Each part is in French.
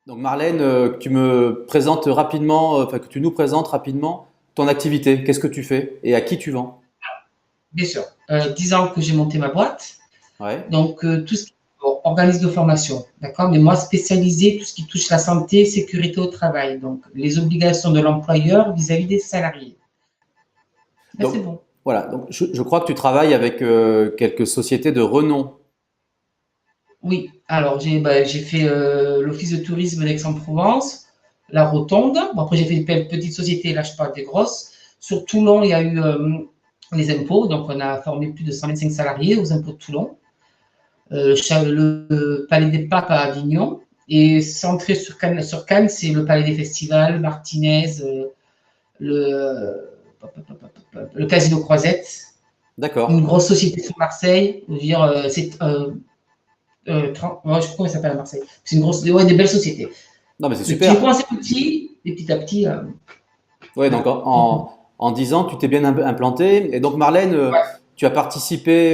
Donc Marlène, que tu me présentes rapidement, enfin que tu nous présentes rapidement ton activité. Qu'est-ce que tu fais et à qui tu vends? Bien sûr. 10 ans que j'ai monté ma boîte. Ouais. Donc, tout ce qui bon, organisme de formation, d'accord. Mais moi, spécialisé tout ce qui touche la santé, sécurité au travail. Donc, les obligations de l'employeur vis-à-vis des salariés. Là, c'est Donc bon. voilà. Donc je crois que tu travailles avec quelques sociétés de renom. Oui. Alors, j'ai fait l'office de tourisme d'Aix-en-Provence, la Rotonde. Bon, après, j'ai fait des petites sociétés. Là, je parle des grosses. Sur Toulon, il y a eu les impôts. Donc, on a formé plus de 125 salariés aux impôts de Toulon. Le Palais des Papes à Avignon. Et centré sur Cannes, c'est le Palais des Festivals, Martinez, le, le Casino Croisette, une D'accord. grosse société sur Marseille. Je veux dire, je sais comment ça s'appelle à Marseille. C'est une grosse, ouais, des belles sociétés. Non mais c'est J'ai super. commencé petit, et petit à petit, Ouais. Donc voilà. en 10 ans, tu t'es bien implanté. Et donc Marlène, Ouais. tu as participé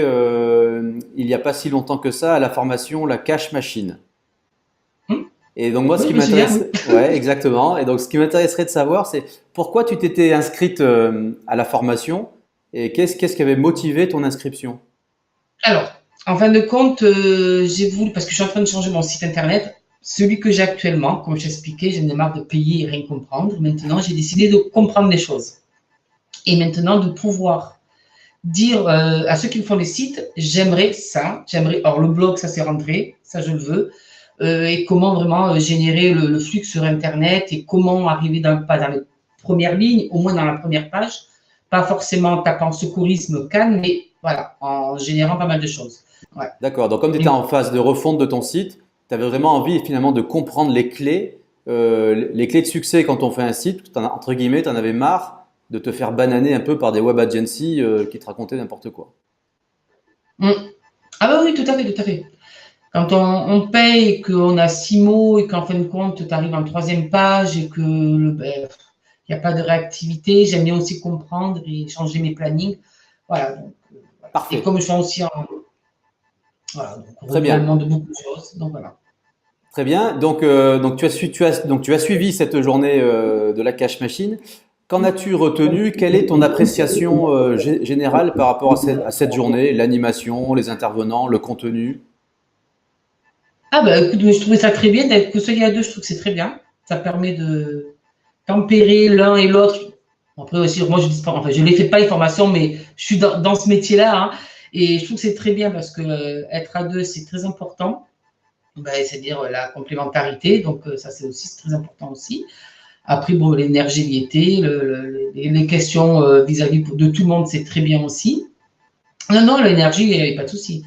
il n'y a pas si longtemps que ça à la formation La Cash Machine. Hum. Et donc moi, ce Oui, qui je me souviens, oui. m'intéresse, ouais, exactement. Et donc ce qui m'intéresserait de savoir, c'est pourquoi tu t'étais inscrite à la formation et qu'est-ce qui avait motivé ton inscription? Alors, en fin de compte, j'ai voulu, parce que je suis en train de changer mon site internet, celui que j'ai actuellement, comme j'expliquais, j'en ai marre de payer et rien comprendre. Maintenant, j'ai décidé de comprendre les choses. Et maintenant, de pouvoir dire à ceux qui me font les sites, j'aimerais ça, j'aimerais, or le blog, ça c'est rentré, ça je le veux, et comment vraiment générer le flux sur Internet et comment arriver pas dans les premières lignes, au moins dans la première page, pas forcément en tapant secourisme Cannes, mais voilà, en générant pas mal de choses. Ouais. D'accord. Donc comme tu étais en phase de refonte de ton site, tu avais vraiment envie finalement de comprendre les clés de succès quand on fait un site. Entre guillemets, tu en avais marre de te faire bananer un peu par des web agencies qui te racontaient n'importe quoi. Mm. Ah bah oui, tout à fait, tout à fait. Quand on paye et qu'on a 6 mots et qu'en fin de compte, tu arrives en troisième page et que il n'y a pas de réactivité, j'aime bien aussi comprendre et changer mes plannings. Voilà. Donc, voilà. Et Parfait. comme je suis aussi en voilà, donc, Très bien. renouvellement de beaucoup de choses, donc voilà. Très bien. Donc tu as suivi cette journée de la cash machine. Qu'en as-tu retenu? Quelle est ton appréciation générale par rapport à cette journée? L'animation, les intervenants, le contenu? Ah bah écoute, je trouvais ça très bien d'être que ce soit à deux, je trouve que c'est très bien. Ça permet de tempérer l'un et l'autre. Après aussi, moi je dis pas, enfin je ne les fais pas les formations, mais je suis dans ce métier-là, hein, et je trouve que c'est très bien parce que être à deux, c'est très important. Ben, c'est-à-dire la complémentarité, donc ça c'est aussi très important aussi. Après, bon, l'énergie, les questions vis-à-vis de tout le monde, c'est très bien aussi. Non, non, l'énergie, il n'y a pas de souci.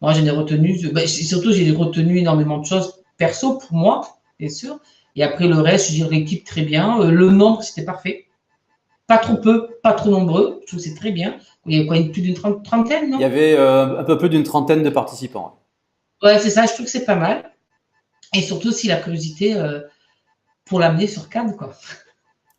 Moi, j'en ai retenu, ben, surtout j'ai retenu énormément de choses perso pour moi, bien sûr. Et après le reste, je dirais l'équipe très bien. Le nombre, c'était parfait. Pas trop peu, pas trop nombreux. Je trouve que c'est très bien. Il y a quoi, plus d'une trentaine, Il y non? avait un peu plus d'une trentaine de participants. Ouais, c'est ça, je trouve que c'est pas mal. Et surtout aussi la curiosité pour l'amener sur Cannes, quoi.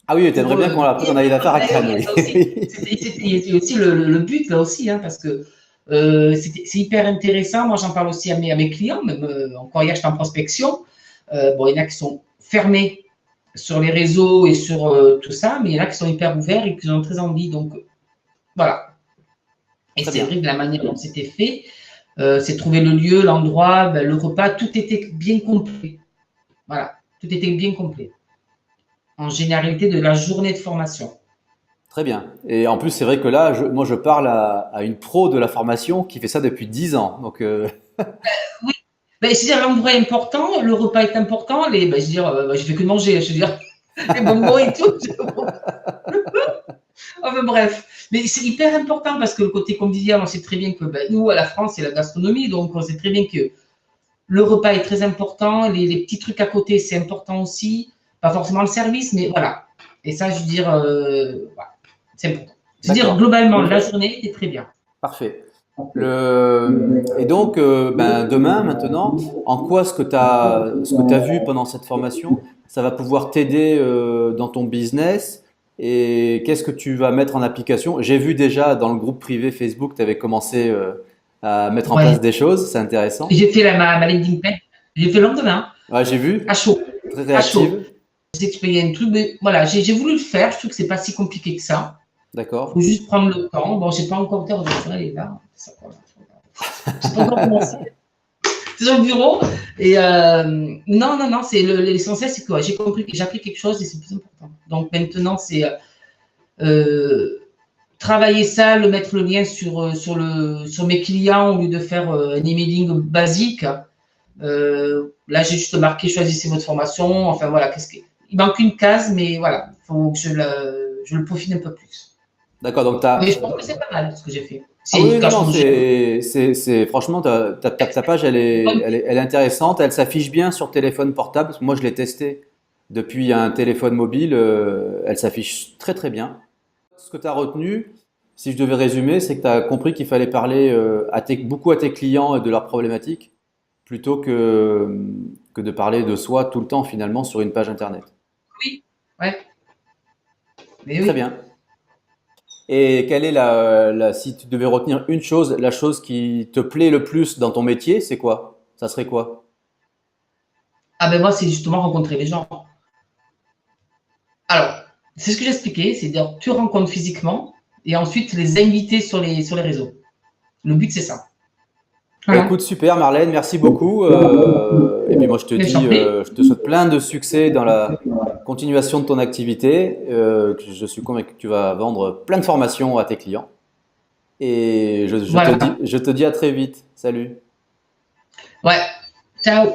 Ah oui, t'aimerais Pour bien après qu'on aille la faire à Cannes, il y a ça aussi. oui. C'était aussi le but là aussi, hein, parce que c'est hyper intéressant. Moi, j'en parle aussi à mes clients, même encore hier, j'étais en prospection. Bon, il y en a qui sont fermés sur les réseaux et sur tout ça, mais il y en a qui sont hyper ouverts et qui ont très envie. Donc, voilà. Et Très c'est bien. vrai que la manière dont c'était fait, c'est trouver le lieu, l'endroit, ben, le repas, tout était bien complet. Voilà, tout était bien complet. En généralité de la journée de formation. Très bien. Et en plus, c'est vrai que là, moi, je parle à une pro de la formation qui fait ça depuis 10 ans. Donc, Oui, ben, je veux dire, l'endroit est important, le repas est important, ben, je veux dire, ben, j'ai fait que de manger, je veux dire, les bonbons et tout. Enfin, bref, mais c'est hyper important parce que le côté convivial, on sait très bien que ben, nous, à la France, c'est la gastronomie, donc on sait très bien que le repas est très important, les petits trucs à côté, c'est important aussi, pas forcément le service, mais voilà. Et ça, je veux dire, voilà, c'est important. Je veux dire, d'accord. globalement, la journée est très bien. Parfait. Et donc, ben, demain, maintenant, en quoi ce que tu vu pendant cette formation, ça va pouvoir t'aider dans ton business et qu'est-ce que tu vas mettre en application? J'ai vu déjà dans le groupe privé Facebook, tu avais commencé à mettre en Ouais. place des choses, c'est intéressant. J'ai fait ma landing page, j'ai fait le lendemain, Ouais, j'ai à vu. chaud. très à chaud. réactive. Je sais que je peux y aller un truc, mais voilà, j'ai voulu le faire. Je trouve que c'est pas si compliqué que ça. Il D'accord. faut juste prendre le temps. Bon, j'ai pas encore de elle est là. J'ai pas encore commencé. C'est sur le bureau. Et non, non, non, c'est l'essentiel, c'est que ouais, j'ai compris que j'ai appris quelque chose et c'est le plus important. Donc maintenant, c'est travailler ça, mettre le lien sur mes clients au lieu de faire un emailing basique. Là, j'ai juste marqué choisissez votre formation. Enfin voilà, il manque une case, mais voilà, il faut que je le peaufine un peu plus. D'accord, donc tu as. Mais je pense que c'est pas mal ce que j'ai fait. Ah C'est oui, non, cache non, mon franchement, ta page, elle est intéressante, elle s'affiche bien sur téléphone portable, parce que moi je l'ai testé depuis un téléphone mobile, elle s'affiche très très bien. Ce que tu as retenu, si je devais résumer, c'est que tu as compris qu'il fallait parler beaucoup à tes clients et de leurs problématiques, plutôt que de parler de soi tout le temps finalement sur une page internet. Oui, ouais, mais Très oui. bien. Et quelle est si tu devais retenir une chose, la chose qui te plaît le plus dans ton métier, c'est quoi? Ça serait quoi? Ah ben moi, c'est justement rencontrer les gens. Alors, c'est ce que j'expliquais, c'est-à-dire tu rencontres physiquement et ensuite les inviter sur les réseaux. Le but, c'est ça. Bah Voilà. écoute, super Marlène, merci beaucoup. Et puis moi je te Mais dis, j'en prie. je te souhaite plein de succès dans la continuation de ton activité. Je suis convaincu que tu vas vendre plein de formations à tes clients. Et Voilà. je te dis à très vite. Salut. Ouais. Ciao.